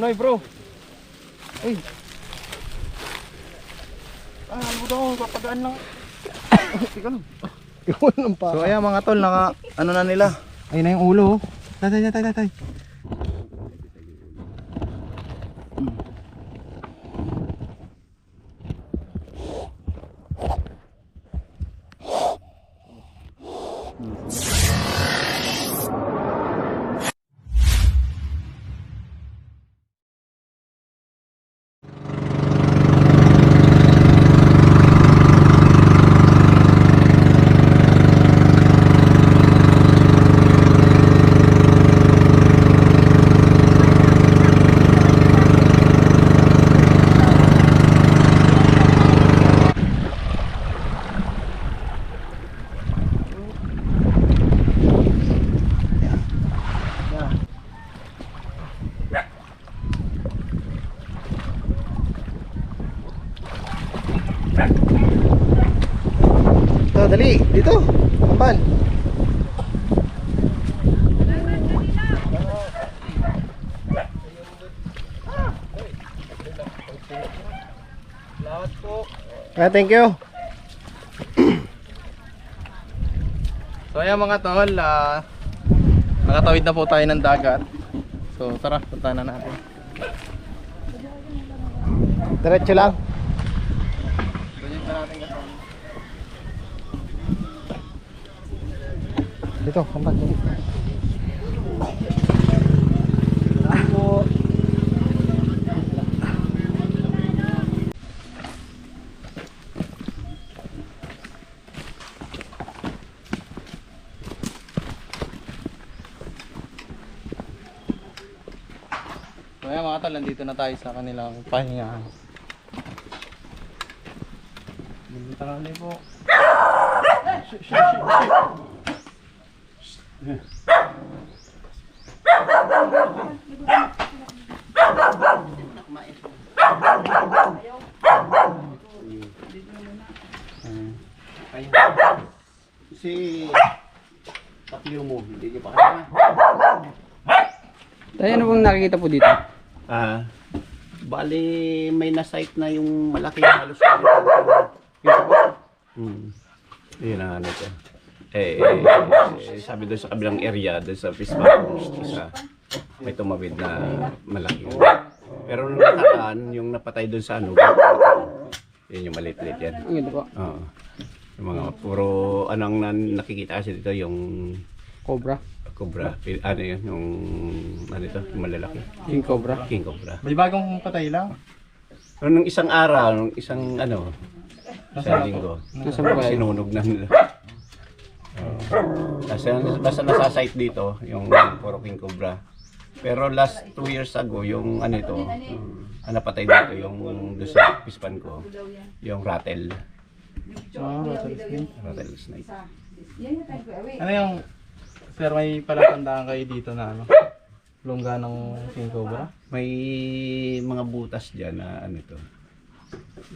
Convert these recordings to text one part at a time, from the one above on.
Noy bro. Ay. Ano daw, papagaan lang. Teka lang. Iwan lang pa. So ayan mga tol, naka ano na nila. Ayun na yung ulo. Tatay. So, dali, dito. Kampan. Salamat po. Thank you. So, ayan mga tol, nakatawid na po tayo ng dagat. So, tara, punta na natin. Diretso lang. Dito, kampan dito. Ako. So ayan mga tol, nandito na tayo sa kanilang pahingahan. Tangali po. Si Taklio mo, hindi niyo pa kaya. Tayo ano bang nakikita po dito? Bali may na-sight na yung malaki halos. Yun ang ano ito. Sabi doon sa kabilang area, doon sa Pisma Post, isa may tumawid na malaki. Pero nung nakaraan, yung napatay doon sa ano, yun yung maliit-liit yan. Ang ganda po. Oo. Yung mga puro anong nakikita kasi dito yung Cobra. cobra. Ano yun, yung ano ito, yung malalaki. King Cobra. King cobra. May bagong patay lang. Pero nung isang araw, nung isang ano, sa linggo, Nasa ba? sinunog na nila. Kasi basta nasa-site dito, yung puro king cobra. Pero last 2 years ago, yung ano ito, ang napatay dito, yung doon sa pispan ko, yung rattle. Rattle snake. Ano yung sir, may palatandaan kayo dito na ano? Lungga ng King Cobra? May mga butas dyan na ano ito.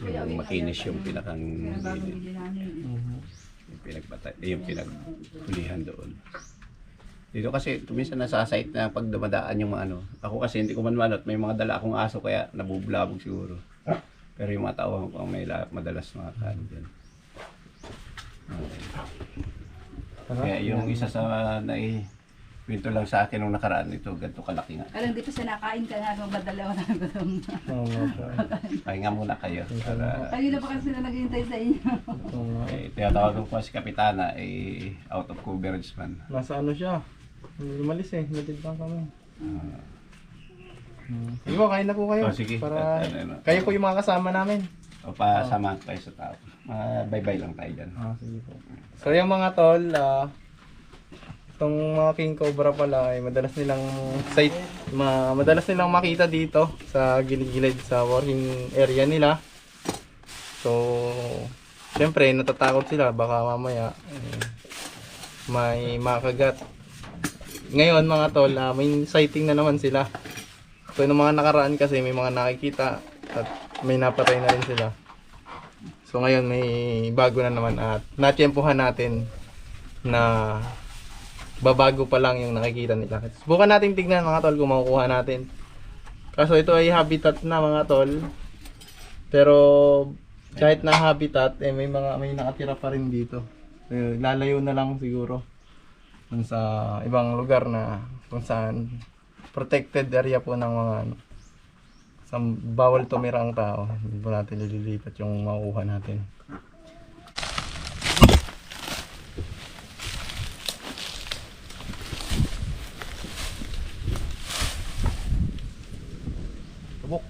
Yung makinis yung pinakang yung pinagpatay, yung pinagpulihan doon. Dito kasi tuminsan nasa-site na pag dumadaan yung mga ano. Ako kasi hindi ko man manot, may mga dala akong aso kaya nabublabog siguro. Pero yung mga tao ko may madalas makakaano dyan. Kaya yung isa sa kwento lang sa akin nung nakaraan ito, ganito kalaki nga. Alam, di pa siya nakain ka nga, magdadalawa na gutom na. Pahinga muna kayo. Para, Kayo na pa kasi na naghihintay sa inyo. tinatawagan ko si Kapitana, out of coverage man. Nasa ano siya? Lumalis eh, natid lang kami. Sige po, kain na po kayo. Oh, sige. Para Ano. kayo po yung mga kasama namin. O pasamahan ko kayo sa tao. Bye-bye lang tayo dyan. Sige po. So yung mga tol, itong mga King Cobra pala ay madalas nilang madalas nilang makita dito sa gilid-gilid sa working area nila. So syempre natatakot sila baka mamaya may makagat. Ngayon mga tol, may sighting na naman sila. So nung mga nakaraan kasi may mga nakikita at may napatay na rin sila. So ngayon may bago na naman at natiyempuhan natin na babago pa lang yung nakikita nila. Subukan natin tignan mga tol kung makukuha natin. Kaso ito ay habitat na mga tol. Pero kahit na habitat, eh may nakatira pa rin dito. Lalayo na lang siguro dun sa ibang lugar na kung saan protected area po ng mga ano. Sa bawal tumira ang tao. Hindi po natin nililipat yung makukuha natin. Tubok.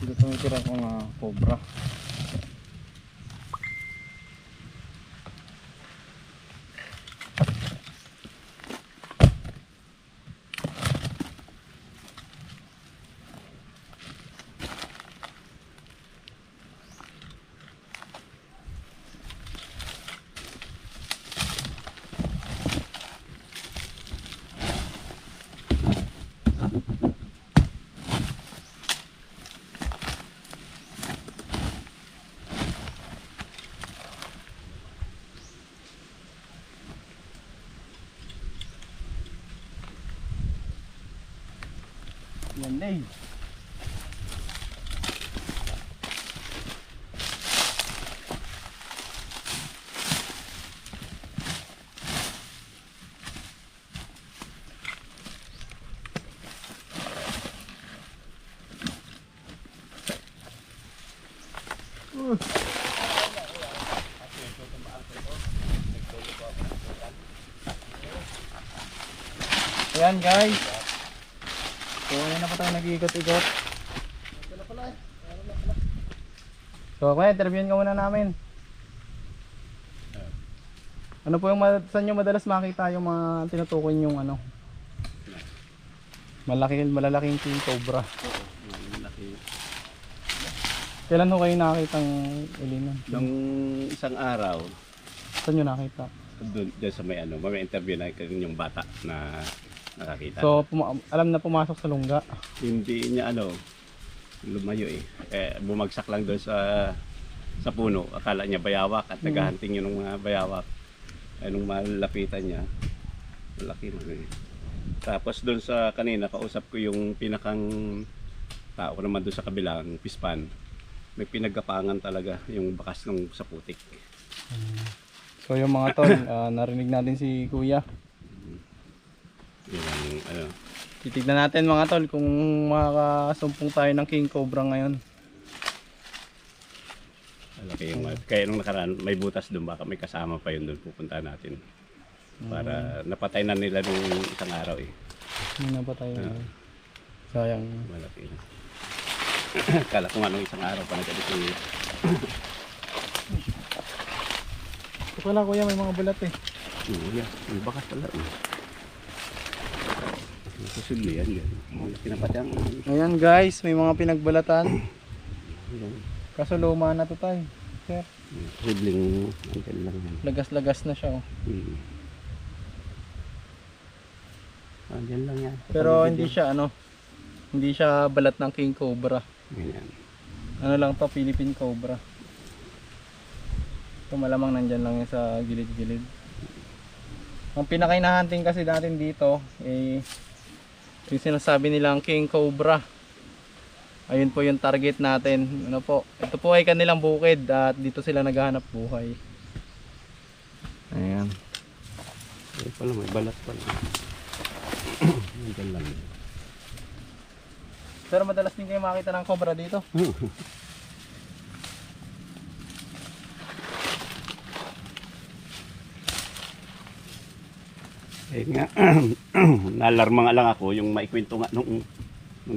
Dito tumitira kong cobra. Yan na eh. Ayan guys. So ngayon na po tayo nag-iikot-ikot. So kaya interviewin ka muna namin. Ano po yung saan nyo madalas makita yung mga tinutukoy yung ano? Malalaking king cobra. Kailan ho kayo nakakitang ilinan? Nung isang araw, Saan nyo nakita? doon sa may interview na yung bata na nakakita. So alam na pumasok sa lungga. Hindi niya lumayo eh. Bumagsak lang doon sa puno. Akala niya bayawak at naghahunting yun ng mga bayawak. Nung malapitan niya, malaki man eh. Tapos doon sa kanina, kausap ko yung pinakang tao naman doon sa kabilang pispan. May pinagkapangan talaga yung bakas ng sa putik. So yung mga tol, narinig natin si Kuya. Yung Titignan natin mga tol kung makakasumpong tayo ng king cobra ngayon. malaki yung kaya nung nakaraan may butas doon, baka may kasama pa yun doon, pupunta natin. Para napatay na nila nung isang araw eh. Hindi na pa tayo. Sayang. Malaki na. Kala ko nga nung isang araw pa nagkadito yun. Ito pala kuya, may mga balat eh. Yeah, may bakas pala eh. Susuli yan yan. Pinapatyan. Ayan guys, may mga pinagbalatan. Kaso luma na to tayo. Sir, Sibling, antel lang yan. lagas-lagas na siya oh. Andyan lang yan. Pero hindi siya hindi siya balat ng king cobra. Ganyan. Ano lang to, Philippine cobra. So malamang nandyan lang yan sa gilid-gilid. Ang pinakainahunting kasi natin dito eh yung sinasabi nilang king cobra. Ayun po yung target natin. Ano po? Ito po ay kanilang bukid at dito sila naghahanap buhay. Ayan. Ay pala, may balat pala. Andyan lang. Pero madalas din kayo makita ng cobra dito. Eh nga, nalarma nga lang ako yung maikwento nga nung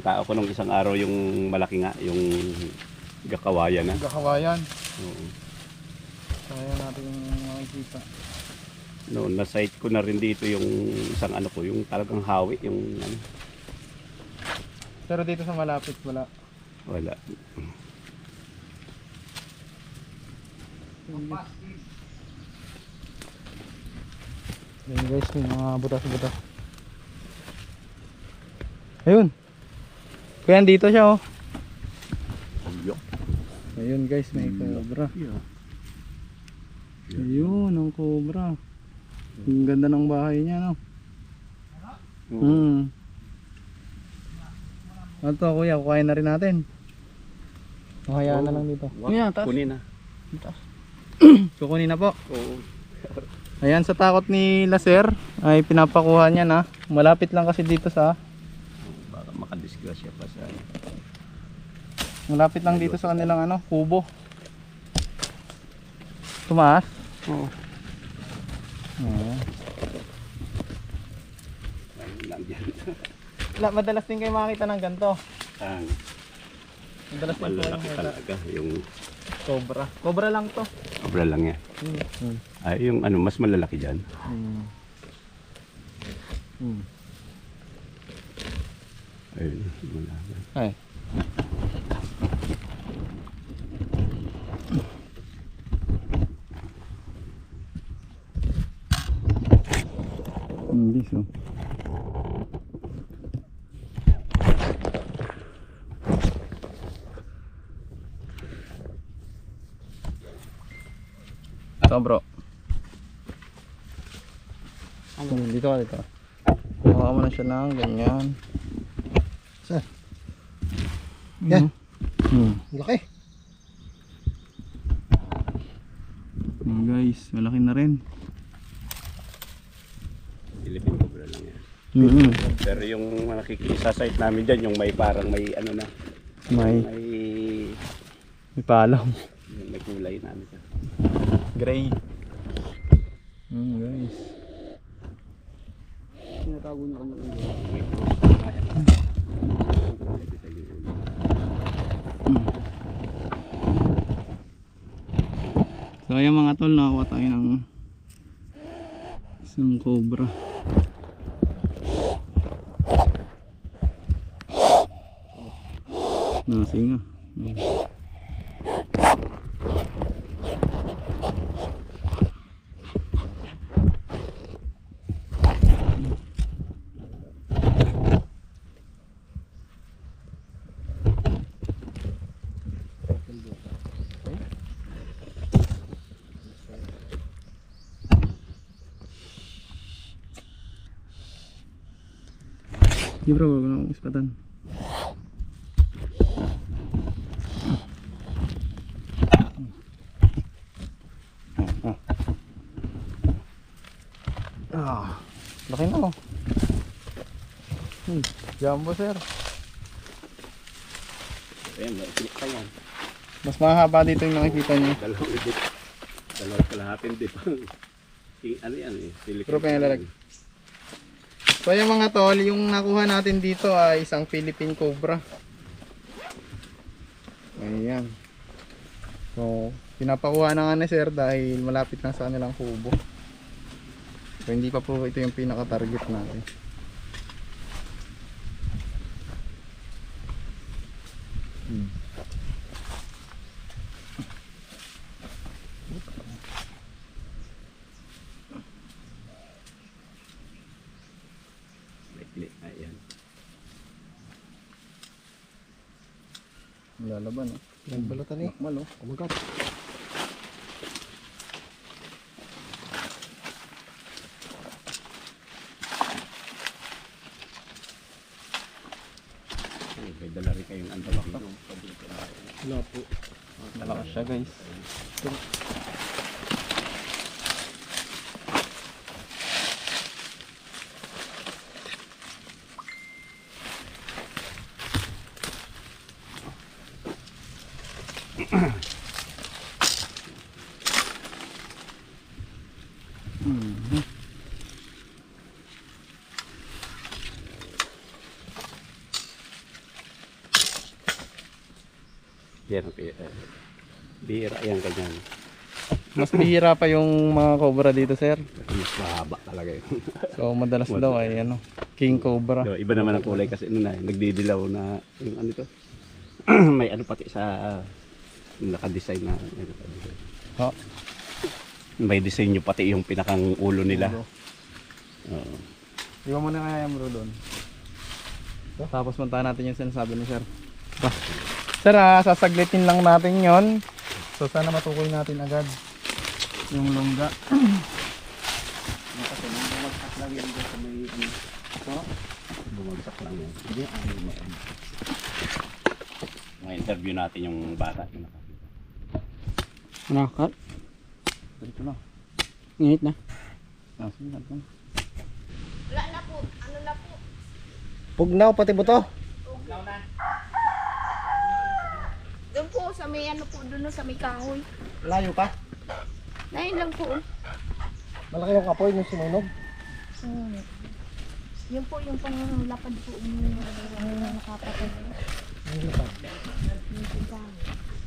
tao ko nung isang araw yung malaki nga, yung gakawayan na. Gakawayan. Oo. Kaya natin yung makikita. Noon, na-sight ko na rin dito yung isang ano ko, yung talagang hawi, yung ano, Pero dito sa malapit wala. wala. Ayun guys, may mga butas-butas. Ayun. Kaya dito siya oh. Ayun guys, may cobra. Ayun, ang cobra. Ang ganda ng bahay niya, no? Ano to kuya, kukain na rin natin. Hayaan na lang dito. Kuya, taas. Kunin na. Kukunin na po. Oo. Ayan, sa takot ni Laser ay pinapakuha niya na. Malapit lang kasi dito sa Baka makadisgrasya pa sa malapit lang dito sa kanilang ano, kubo. Tumaas? Oo. Oo. Ayun lang dyan. Madalas din kayo makakita ng ganito. Ang Madalas din kayo malalaki makakita. talaga yung Cobra. Cobra lang to. obra lang yan. Ay, yung ano, mas malalaki dyan. Ayun, malalaki. Ay. Hindi so. Ito bro. Dito ka dito. Hawakan mo na siya ng ganyan. Sir. Yan. Laki. Guys, malaki na rin. Philippine cobra lang yan. Mm-hmm. Pero yung nakikisasite namin dyan, yung may parang may ano na, May palang. may kulay namin. Gray. Guys. Tinatago na kami. May cross. So ayan mga tol, nakakuha tayo ng isang cobra. Nasinga. Di bro, wag na akong ispatan. Laki na oh. Jumbo sir. Ayan, may pa yan. Mas mahaba dito yung nakikita niyo. Dalawang dip. Dalawang kalahating dip. Ano yan eh? Pero pa yung lalag. So yung mga tol, yung nakuha natin dito ay isang Philippine Cobra. Ayan. So, pinapakuha na nga ni sir dahil malapit lang sa kanilang kubo. So hindi pa po ito yung pinaka-target natin. Ayan. Lalaban oh. Nagbalatan eh. Makmal oh. Oh my God. May dala rin kayong antabak na. Wala po. Malakas siya guys. Yan, bihira yan ganyan. Mas bihira pa yung mga cobra dito, sir. Mas mahaba talaga yun. So madalas daw ay ano, king cobra. So, iba naman ang kulay kasi ano na, nagdidilaw na yung ano to. May ano pati sa naka-design na naka-design. Oh, May disenyo pati yung pinakang ulo nila. Oo. iwan mo na kaya bro doon. Tapos puntahan natin yung sinasabi ni sir. Pa. Sir, sasaglitin lang natin yon. So sana matukoy natin agad yung longga. Kasi nung bumagsak lang yan doon sa may ano. So, bumagsak lang yan. Hindi, ano mo. Mga interview natin yung bata. Yung nakakita. Nakakal. Dito na. Ngit na. Ah, sige natin. Wala na po. Ano na po? Pugnaw pati buto. Doon po sa may ano po, doon sa may kahoy. Layo pa. Nahin lang po. Malaki yung apoy nung sinunog. Yun po yung panglapad po yung nakapatay. Yung lipad. Yung pintahan.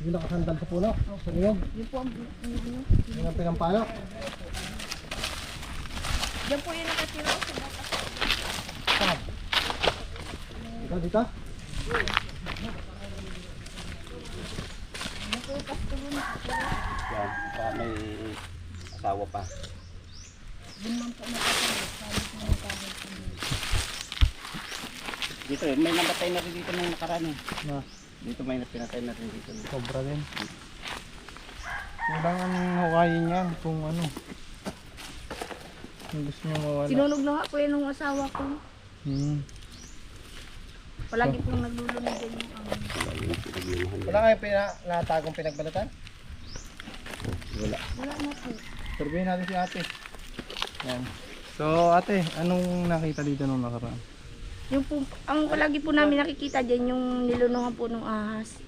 Yung nakasandal sa puno. Sa niyog. Yun po ang ano. Yung ang pinampalo. Yan po yung nakatira sa batas. Saan? Dito, dito. Nakupas ko yun. Yan, baka may asawa pa. Yun man po nakatira. Sabi ko ng kahoy. Dito, may namatay na rin dito nung nakaraan eh. Ah, Dito may pinatay na rin dito. cobra din. Kailangan hukayin yan kung ano. Kung gusto nyo mawala. Sinunog na nga po yun ng asawa ko. Palagi po naglulunod din yung Wala kayong natagong pinagbalatan? Wala. wala na po. Surveyin natin si ate. Yan. So ate, anong nakita dito nung nakaraan? Yung po, ang palagi po namin nakikita dyan yung nilunuhan po ng ahas.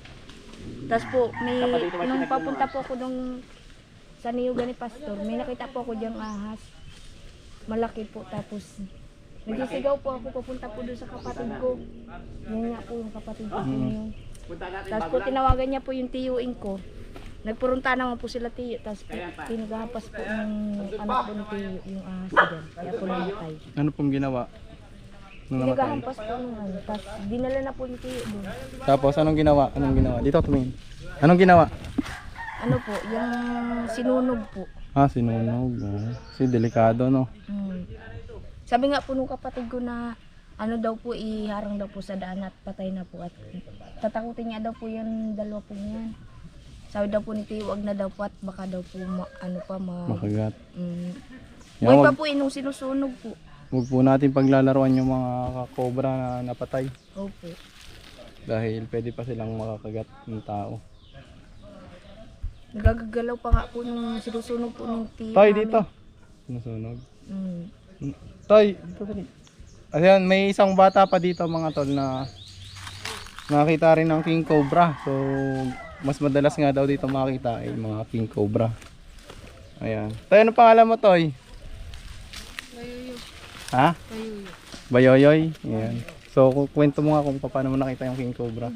Tapos po, nung papunta po ako nung sa niyugan ni Pastor, may nakita po ako dyang ahas. Malaki po, tapos nagsisigaw po ako papunta po doon sa kapatid ko. Yan nga po yung kapatid ko po yun. Tapos po tinawagan niya po yung tiyuin ko. Nagpurunta naman po sila tiyo, tapos po pinagahampas po ng anak po ng tiyo yung ahas dyan. Kaya po namatay. Ano pong ginawa? Nung namatay? Pinagahampas po ng ano, tapos dinala na po yung tiyo doon. Tapos anong ginawa? Anong ginawa? Dito tumingin. Anong ginawa? Ano po, yung sinunog po. Ah, sinunog. Si delikado no. Sabi nga po nung kapatid ko na ano daw po, iharang daw po sa daan at patay na po. At tatakutin niya daw po yung dalawa po niyan. Sabi daw po ni Tiyo, wag na daw po at baka daw po Makagat. Yan, Buhay pa wag, po nung sinusunog po. wag po natin paglalaruan yung mga cobra na napatay. Opo. Dahil pwede pa silang makakagat ng tao. Nagagalaw pa nga po nung sinusunog po ng Tiyo. Tay, namin. dito. Sinusunog. Mm. Tay, dito dali. Ayan, may isang bata pa dito mga tol na nakita rin ng king cobra. So, mas madalas nga daw dito makita ay mga king cobra. Ayan. Tay, ano pangalan mo, Toy? Bayoyo. Ha? Bayoyo. Bayoyoy? Ayan. So, kwento mo nga kung paano mo nakita yung king cobra.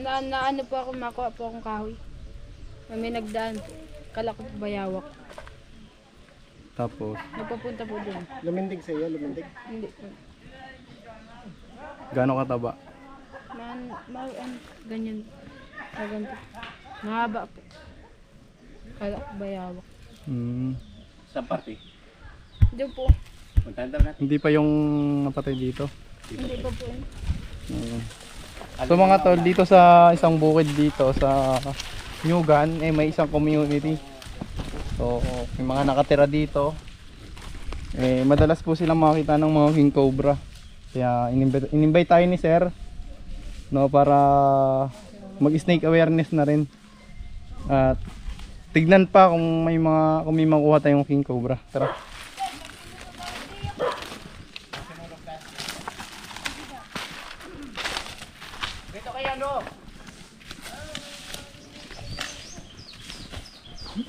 Na ano po ako, makuha po akong kahoy. May nagdaan. Kala ko po bayawak. Tapos, Nagpapunta po doon. Lumindig sa iyo, lumindig. Hindi po. gaano kataba? Ganyan. Ganito. Mahaba po. Kala ko bayawak. Sa party. Doon po. Puntahan daw natin. Hindi pa yung napatay dito. Hindi pa po yun. So mga tol, dito sa isang bukid dito sa Nyugan, may isang community. So, may mga nakatira dito. Madalas po silang makakita ng mga king cobra. Kaya in-invite tayo ni Sir, no, para mag-snake awareness na rin. At tignan pa kung may makuha tayong king cobra. Tara. Dito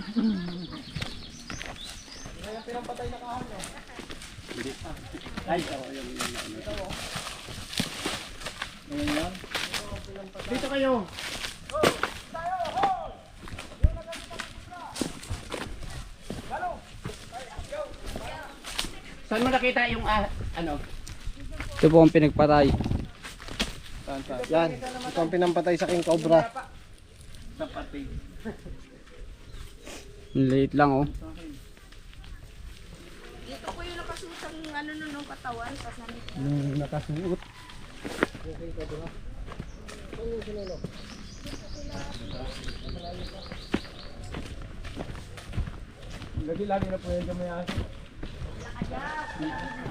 kayo. Saan mo nakita yung ano? Ito po ang pinagpatay. Yan. Ito ang pinampatay sa King Cobra. Sa pati. Ang liit lang oh. Dito po yung nakasutang ano nung katawan. Pasanit. Nakasuot. Lagi na po yung gamay aso.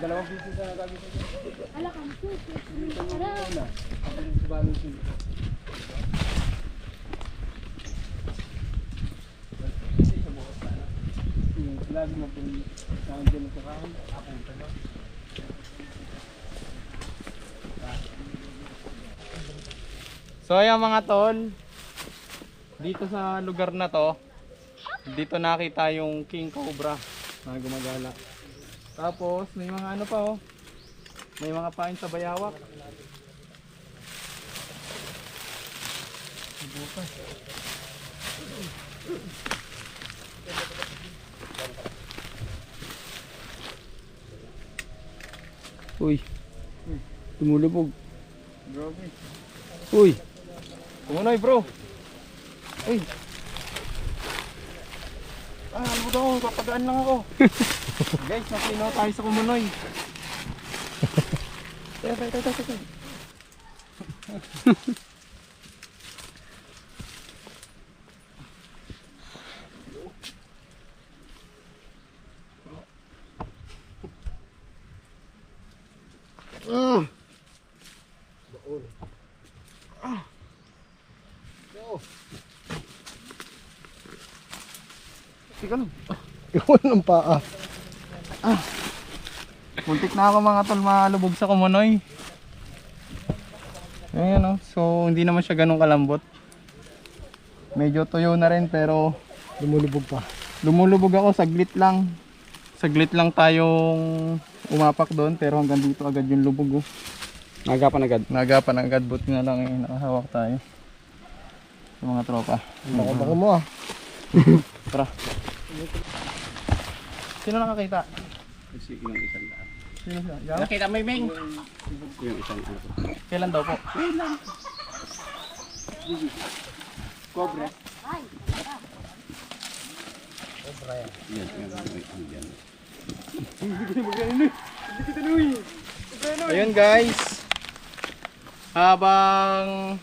Dalawang pieces na lagi po. Lagi mo po yung sound din sa kaon. So ayan mga tol, dito sa lugar na to, dito nakita yung King Cobra na gumagala. Tapos may mga ano pa oh, may mga pain sa bayawak. Uy. Tumulubog. Grabe. Uy. Kumunoy bro. Uy. Ano ba daw? Papagaan lang ako. Guys, nasino tayo sa Kumunoy. Tayo. Tika lang. Iwan ng paa. Muntik na ako mga tol malubog sa Kumunoy. Ayan oh. So hindi naman siya ganun kalambot. Medyo tuyo na rin pero Lumulubog pa. lumulubog ako saglit lang. Saglit lang tayong umapak doon pero hanggang dito agad yung lubog oh. Nagapan agad. Nagapan agad, buti na lang nakahawak tayo. Sa mga tropa. Baka mo ah. Tara. Sino nakakita? Kasi yung isang daan. Sino siya? Ikaw? Nakita mo yung Ming? Yung isang ano. Kailan daw po? Cobra. Yan, yan. Ayun guys. Habang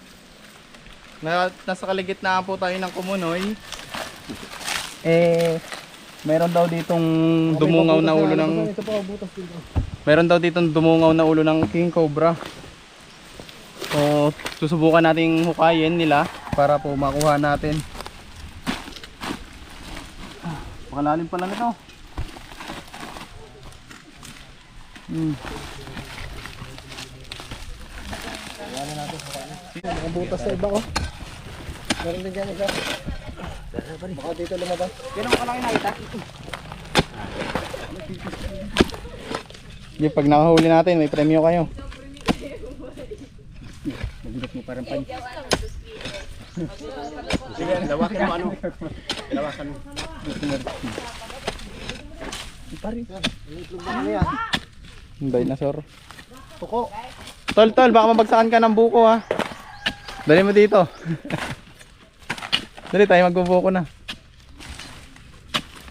nasa kaligitnaan po tayo ng Kumunoy, meron daw ditong dumungaw na ulo ng King Cobra. So, susubukan nating hukayin nila para po makuha natin. Pakalalim pala nito. Mga butas sa iba oh. Meron din dyan isa. Baka dito lumabas. Yung pag nakahuli natin, may premyo kayo. Magulat mo parang pan. Sige, lawakan mo ano. Lawakan mo. Ano yan? Dinosaur. Tuko. Tol, baka mabagsakan ka ng buko ha. Dali mo dito. Dali tayo magbubuko na.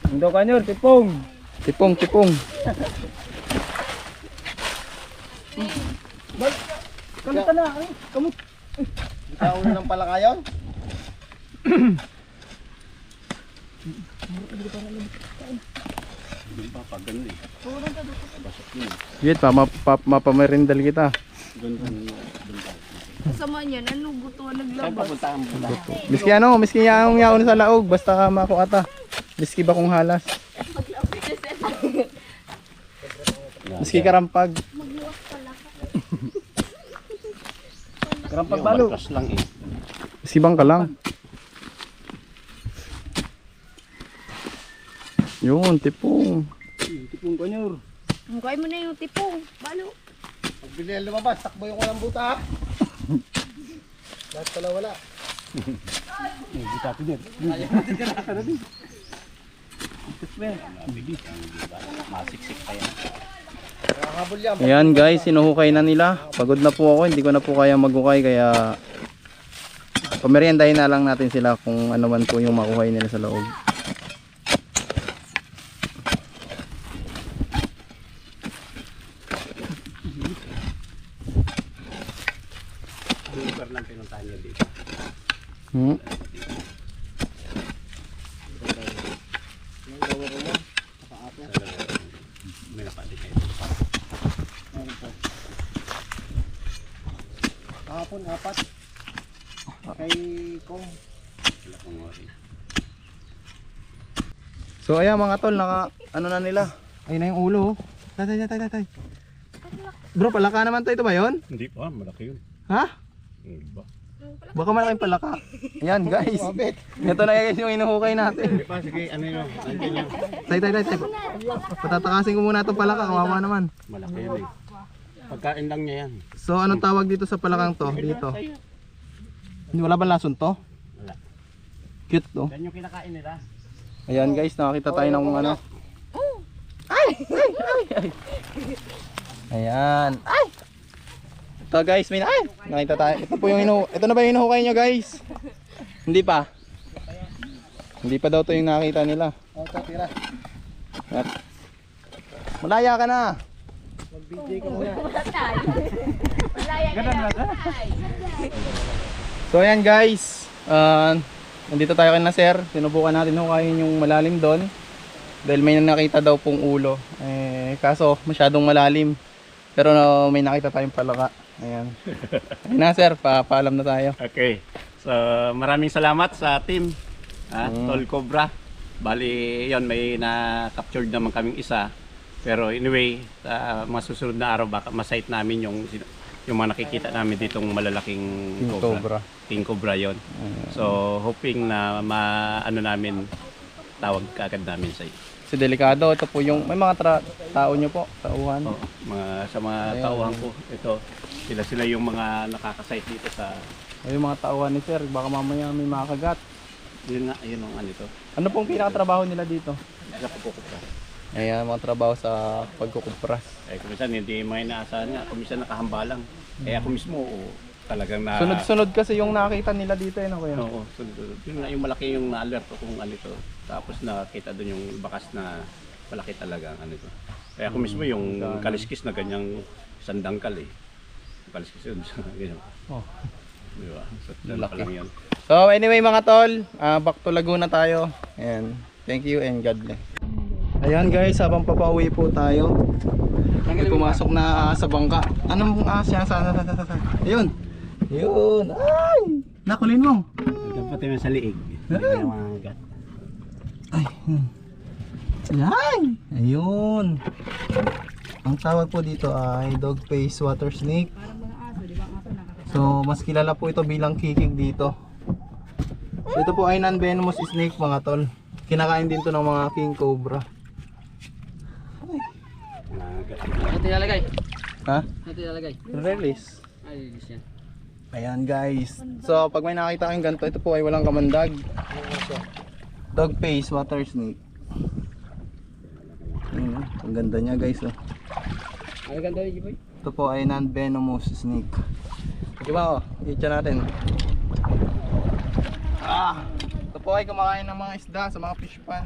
Mundo kanyor, tipong. Tipong. Kalita na. Kamot. Ikaw na ng palakayon? Doon pa pag ganun eh. Basok yun. Git pa, mapamerindal kita. Doon pa. Kasama niyan, ano gutuan Saan naglabas. papunta ang bula? Miski yaong yaon sa laog, basta mako ata. Miski ba kung halas. Miski karampag. Karampag balo. Lang eh. Miski bang ka lang. Yun, tipong. Tipong kanyor. Mukhay mo na yung tipong. Balo. Pag bigla lumabas, takbo yung walang buta ha. Lahat pala wala. Buta ko din. Masiksik pa yan. Nakakabol yan. Ayan guys, sinuhukay na nila. Pagod na po ako, hindi ko na po kaya maghukay kaya pameriendahin na lang natin sila kung ano man po yung makuhay nila sa loob. Lugar lang pinuntahan niya dito. May napati kayo. Kahapon, 4. Kay Kong. Wala kong ori. So ayan mga tol, naka ano na nila. Ayun na yung ulo. Tatay. Bro, palaka naman to, ito ba yun? Hindi pa, malaki yun. Ha? Iba. Baka malaking palaka. Ayan guys. Mabit. Ito na guys yung inuhukay natin. Pa, sige, ano yun? Nandiyan yun. Tay. Patatakasin ko muna itong palaka, kawawa naman. Malaki yun eh. Pagkain lang niya yan. So ano tawag dito sa palakang to? Dito. Hindi wala ba lason to? Wala. Cute to. Yan yung kinakain nila. Ayan guys, nakakita tayo ng ano. Ay. Ayan. Ay. Ito guys, may nakita tayo. Ito po yung ito na ba yung hinuhukay nyo guys? Hindi pa. Hindi pa daw to yung nakita nila. O, tira. At, malaya ka na. Mag-BJ ka muna. So ayan guys, nandito tayo kay na sir. Sinubukan natin hukayin yung malalim doon. Dahil may nakita daw pong ulo. Kaso masyadong malalim. Pero may nakita tayong palaka. Ayan. Ayun na sir, paalam na tayo. Okay. So, maraming salamat sa team. Tol Cobra. Bali, yon may na-captured naman kaming isa. Pero anyway, sa mga susunod na araw baka ma-sight namin yung mga nakikita namin ditong malalaking cobra. King Cobra yon. So, hoping na ano namin tawag kaagad namin sa Si delikado, ito po yung may mga tao nyo po, tauhan. oh, sa mga tauhan ko. Ito, sila yung mga nakaka-sight dito sa Yung mga tauhan ni sir, baka mamaya may makagat. yun ang ano ito. Ano pong pinakatrabaho nila dito? Sa pagkukupra. Ayan, mga trabaho sa pagkukupras. Kumisan hindi may inaasahan nga, kumisan nakahambalang. Kaya ako mismo talagang na Sunod-sunod kasi yung nakita nila dito ano kuya. Oo, sunod. Yun na yung malaki yung na-alert ko kung ano ito. Tapos nakita doon yung bakas na malaki talaga ang ano ito. Kaya ako mismo yung kaliskis na ganyang sandangkal eh. Yung kaliskis yun. Ganyan. Oh. Diba? So, laki lang yan. So anyway mga tol, back to Laguna tayo. And thank you and God bless. Ayan guys, habang papauwi po tayo. May pumasok na sa bangka. Anong siya? Ayun. Yun. Ay! Nakulin mo. Dapat yung sa liig. Hindi na yung mga gat. Ay. Ay! Ayun. Ang tawag po dito ay dog face water snake. So, mas kilala po ito bilang kikig dito. So, ito po ay non-venomous snake mga tol. Kinakain din to ng mga king cobra. Ano tinalagay? Ha? Ano tinalagay? Release. Ay, release yan. Ayan guys. So, pag may nakita kayong ganito, ito po ay walang kamandag. Dog face water snake. Ayun, ang ganda niya guys. Oh. Ano ganda ni Jiboy? Ito po ay non-venomous snake. Sige ba, i-try natin. Ito po ay kumakain ng mga isda sa mga fish pan.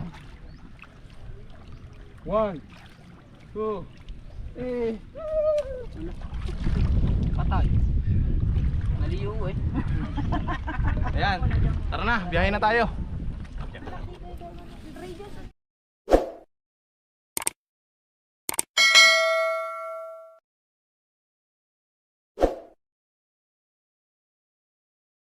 1, 2, 3. Patay. Naliw eh. Ayan, tara na, biyahe na tayo.